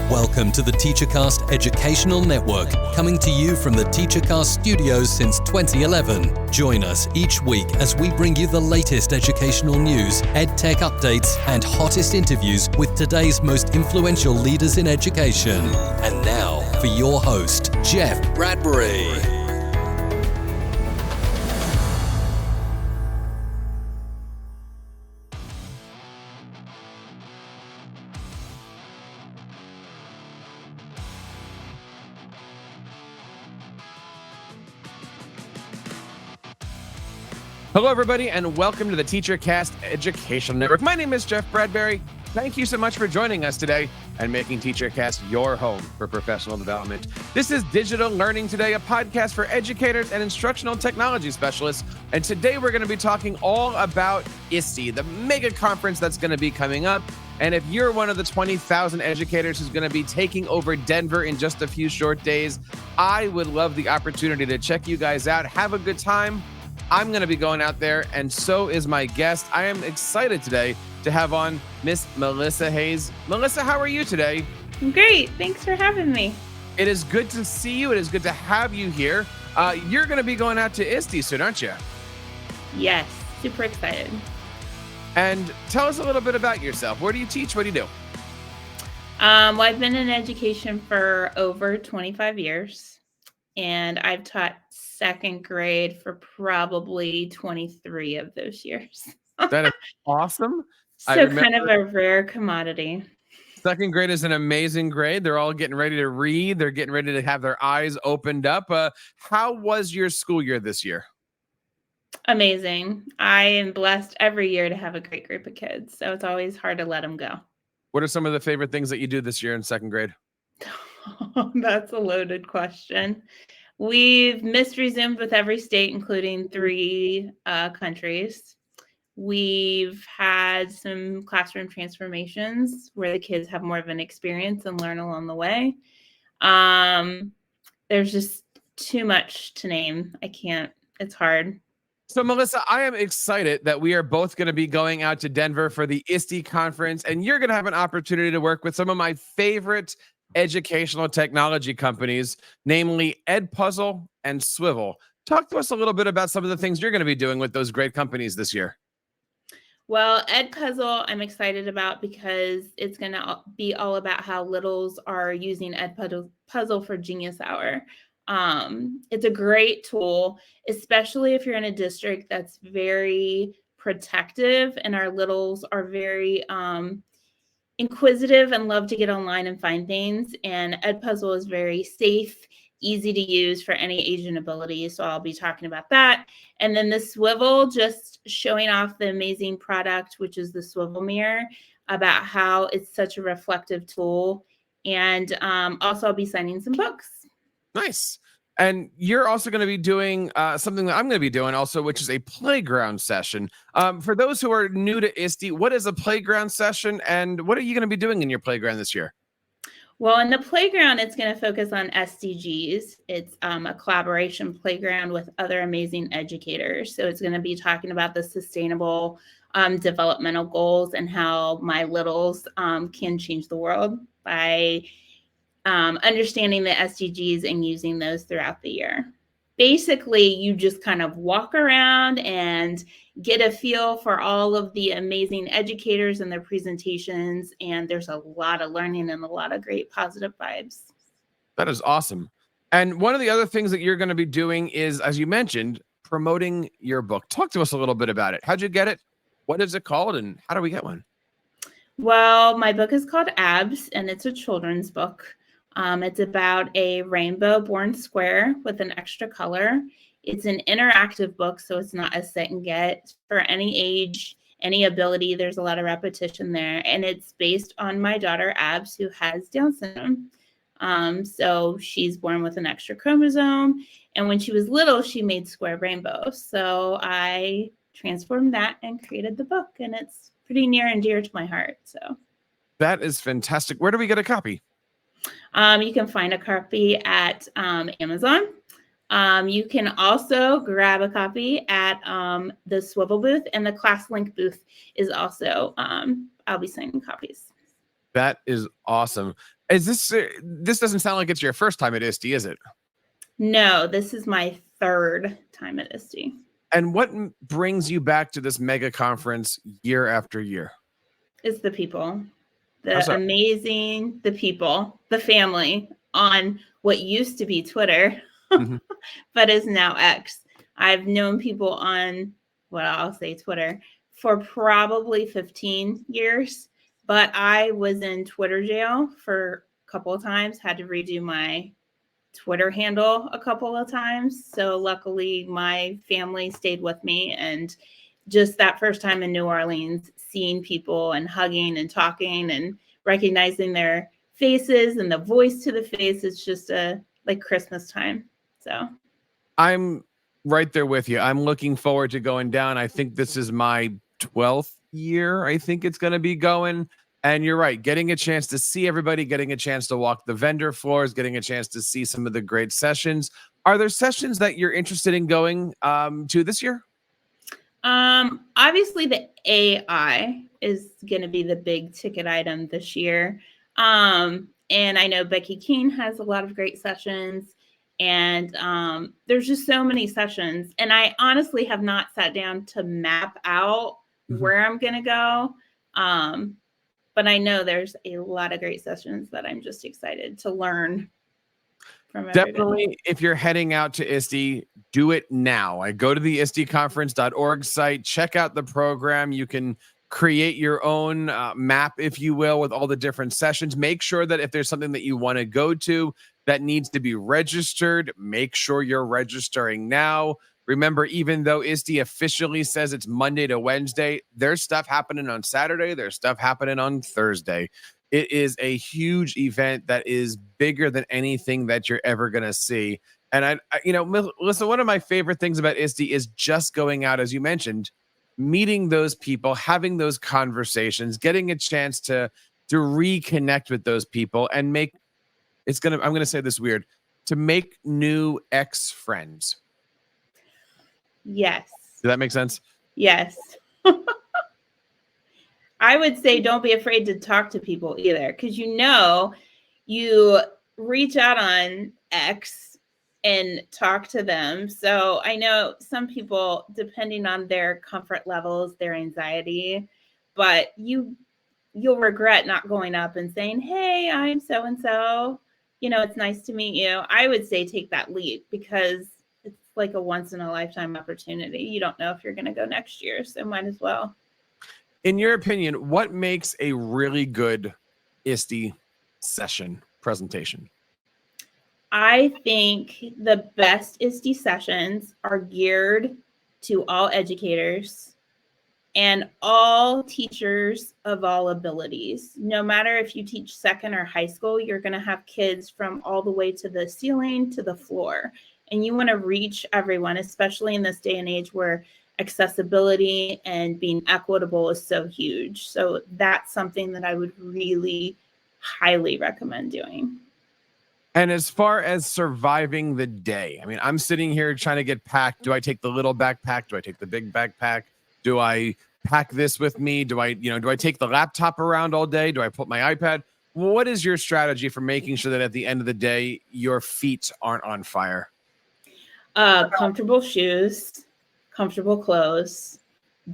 Welcome to the TeacherCast Educational Network, coming to you from the TeacherCast studios since 2011. Join us each week as we bring you the latest educational news, EdTech updates, and hottest interviews with today's most influential leaders in education. And now, for your host, Jeff Bradbury. Hello, everybody, and welcome to the TeacherCast Educational Network. My name is Jeff Bradbury. Thank you so much for joining us today and making TeacherCast your home for professional development. This is Digital Learning Today, a podcast for educators and instructional technology specialists. And today we're going to be talking all about ISTE, the mega conference that's going to be coming up. And if you're one of the 20,000 educators who's going to be taking over Denver in just a few short days, I would love the opportunity to check you guys out. Have a good time. I'm going to be going out there, and so is my guest. I am excited today to have on Miss Melisa Hayes. Melisa, how are you today? Great. Thanks for having me. It is good to see you. It is good to have you here. You're going to be going out to ISTE soon, aren't you? Yes. Super excited. And tell us a little bit about yourself. Where do you teach? What do you do? Well, I've been in education for over 25 years, and I've taught second grade for probably 23 of those years. That is awesome. So kind of a rare commodity. Second grade is an amazing grade. They're all getting ready to read. They're getting ready to have their eyes opened up. How was your school year this year? Amazing. I am blessed every year to have a great group of kids. So it's always hard to let them go. What are some of the favorite things that you do this year in second grade? That's a loaded question. We've resumed with every state, including 3 countries. We've had some classroom transformations where the kids have more of an experience and learn along the way. There's just too much to name. It's hard. So, Melisa, I am excited that we are both going to be going out to Denver for the ISTE conference, and you're going to have an opportunity to work with some of my favorite educational technology companies, namely EdPuzzle and Swivl. Talk to us a little bit about some of the things you're going to be doing with those great companies this year. Well, EdPuzzle, I'm excited about because it's going to be all about how littles are using EdPuzzle for Genius Hour. It's a great tool, especially if you're in a district that's very protective and our littles are very inquisitive and love to get online and find things. And EdPuzzle is very safe, easy to use for any age and ability. So I'll be talking about that. And then the Swivl, just showing off the amazing product, which is the Swivl mirror, about how it's such a reflective tool. And also I'll be signing some books. Nice. And you're also going to be doing something that I'm going to be doing also, which is a playground session. For those who are new to ISTE, what is a playground session and what are you going to be doing in your playground this year? Well, in the playground, it's going to focus on SDGs. It's a collaboration playground with other amazing educators. So it's going to be talking about the sustainable developmental goals and how my littles can change the world by understanding the SDGs and using those throughout the year. Basically, you just kind of walk around and get a feel for all of the amazing educators and their presentations. And there's a lot of learning and a lot of great positive vibes. That is awesome. And one of the other things that you're going to be doing is, as you mentioned, promoting your book. Talk to us a little bit about it. How'd you get it? What is it called? And how do we get one? Well, my book is called Abs, and it's a children's book. It's about a rainbow born square with an extra color. It's an interactive book, so it's not a sit and get for any age, any ability. There's a lot of repetition there. And it's based on my daughter, Abs, who has Down syndrome. So she's born with an extra chromosome. And when she was little, she made square rainbows. So I transformed that and created the book. And it's pretty near and dear to my heart. So that is fantastic. Where do we get a copy? You can find a copy at Amazon. You can also grab a copy at the Swivl booth, and the ClassLink booth is also, I'll be signing copies. That is awesome. Is this doesn't sound like it's your first time at ISTE, is it? No, this is my third time at ISTE. And what brings you back to this mega conference year after year? It's the people, the people, the family on what used to be Twitter, but is now X. I've known people on, I'll say Twitter for probably 15 years, but I was in Twitter jail for a couple of times, had to redo my Twitter handle a couple of times. So luckily my family stayed with me, and just that first time in New Orleans, seeing people and hugging and talking and recognizing their faces and the voice to the face, it's just like Christmas time. So I'm right there with you. I'm looking forward to going down. I think this is my 12th year. I think it's going to be going. And you're right, getting a chance to see everybody, getting a chance to walk the vendor floors, getting a chance to see some of the great sessions. Are there sessions that you're interested in going to this year? Obviously the AI is going to be the big ticket item this year. And I know Becky King has a lot of great sessions, and there's just so many sessions. And I honestly have not sat down to map out where I'm going to go. But I know there's a lot of great sessions that I'm just excited to learn from everybody. Definitely, if you're heading out to ISTE, do it now. I go to the ISTEconference.org site, check out the program. You can create your own map, if you will, with all the different sessions. Make sure that if there's something that you want to go to that needs to be registered, make sure you're registering now. Remember, even though ISTE officially says it's Monday to Wednesday, there's stuff happening on Saturday. There's stuff happening on Thursday. It is a huge event that is bigger than anything that you're ever going to see. And Melissa, one of my favorite things about ISTE is just going out, as you mentioned, meeting those people, having those conversations, getting a chance to reconnect with those people and I'm going to say this weird, to make new ex-friends. Yes. Does that make sense? Yes. I would say don't be afraid to talk to people either, because you reach out on X and talk to them. So I know some people, depending on their comfort levels, their anxiety, but you'll regret not going up and saying, hey, I'm so-and-so, it's nice to meet you. I would say take that leap, because it's like a once in a lifetime opportunity. You don't know if you're going to go next year, so might as well. In your opinion, what makes a really good ISTE session presentation? I think the best ISTE sessions are geared to all educators and all teachers of all abilities. No matter if you teach second or high school, you're going to have kids from all the way to the ceiling to the floor. And you want to reach everyone, especially in this day and age where accessibility and being equitable is so huge. So that's something that I would really highly recommend doing. And as far as surviving the day, I mean, I'm sitting here trying to get packed. Do I take the little backpack? Do I take the big backpack? Do I pack this with me? Do I take the laptop around all day? Do I put my iPad? What is your strategy for making sure that at the end of the day, your feet aren't on fire? Comfortable shoes, comfortable clothes,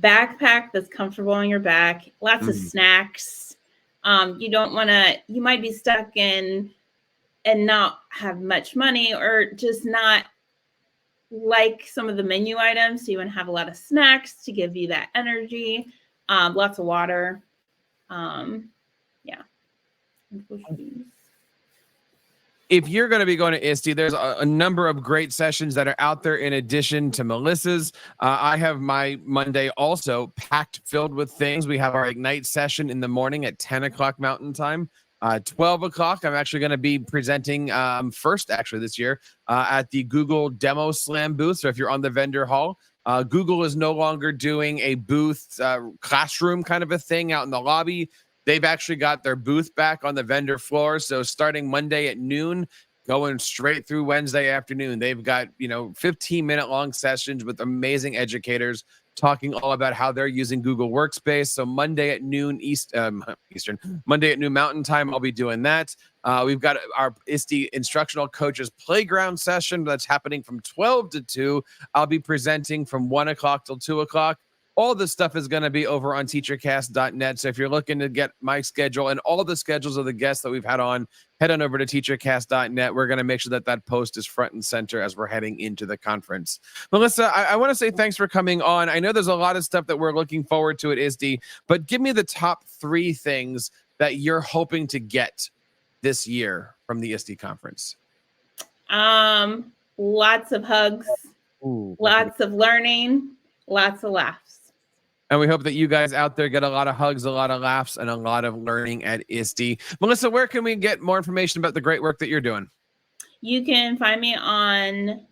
backpack that's comfortable on your back, lots of snacks. You might be stuck in and not have much money, or just not like some of the menu items. So you want to have a lot of snacks to give you that energy, lots of water. If you're going to be going to ISTE, there's a number of great sessions that are out there in addition to Melissa's. I have my Monday also packed, filled with things. We have our Ignite session in the morning at 10 o'clock Mountain Time. 12 o'clock, I'm actually going to be presenting first, actually, this year at the Google Demo Slam booth. So if you're on the vendor hall, Google is no longer doing a booth classroom kind of a thing out in the lobby. They've actually got their booth back on the vendor floor. So starting Monday at noon, going straight through Wednesday afternoon, they've got 15-minute long sessions with amazing educators. talking all about how they're using Google Workspace. So Monday at noon Monday at noon Mountain Time, I'll be doing that. We've got our ISTE Instructional Coaches Playground session that's happening from 12 to 2. I'll be presenting from 1 o'clock till 2 o'clock. All this stuff is going to be over on TeacherCast.net. So if you're looking to get my schedule and all the schedules of the guests that we've had on, head on over to TeacherCast.net. We're going to make sure that that post is front and center as we're heading into the conference. Melisa, I want to say thanks for coming on. I know there's a lot of stuff that we're looking forward to at ISTE, but give me the top 3 things that you're hoping to get this year from the ISTE conference. Lots of hugs, lots of learning, lots of laughs. And we hope that you guys out there get a lot of hugs, a lot of laughs, and a lot of learning at ISTE. Melisa, where can we get more information about the great work that you're doing? You can find me on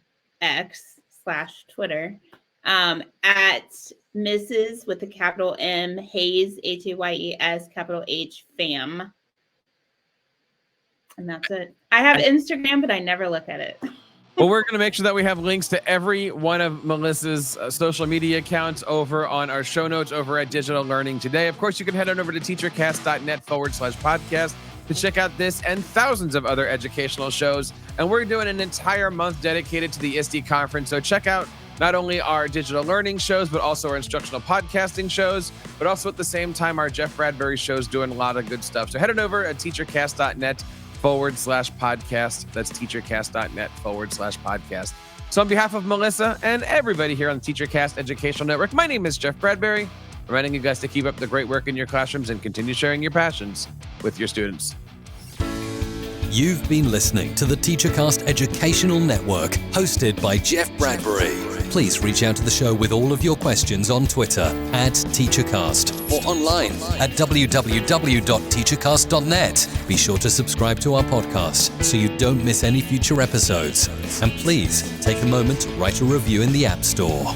X/Twitter at Mrs. with a capital M Hayes, Hayes, capital H, fam. And that's it. I have Instagram, but I never look at it. Well, we're going to make sure that we have links to every one of Melisa's social media accounts over on our show notes over at Digital Learning Today. Of course, you can head on over to teachercast.net/podcast to check out this and thousands of other educational shows. And we're doing an entire month dedicated to the ISTE conference. So check out not only our digital learning shows, but also our instructional podcasting shows, but also at the same time, our Jeff Bradbury show's doing a lot of good stuff. So head on over at teachercast.net/podcast. That's teachercast.net/podcast. So on behalf of Melisa and everybody here on the TeacherCast Educational Network, my name is Jeff Bradbury, reminding you guys to keep up the great work in your classrooms and continue sharing your passions with your students. You've been listening to the TeacherCast Educational Network, hosted by Jeff Bradbury. Please reach out to the show with all of your questions on Twitter at TeacherCast or online at www.teachercast.net. Be sure to subscribe to our podcast so you don't miss any future episodes. And please take a moment to write a review in the App Store.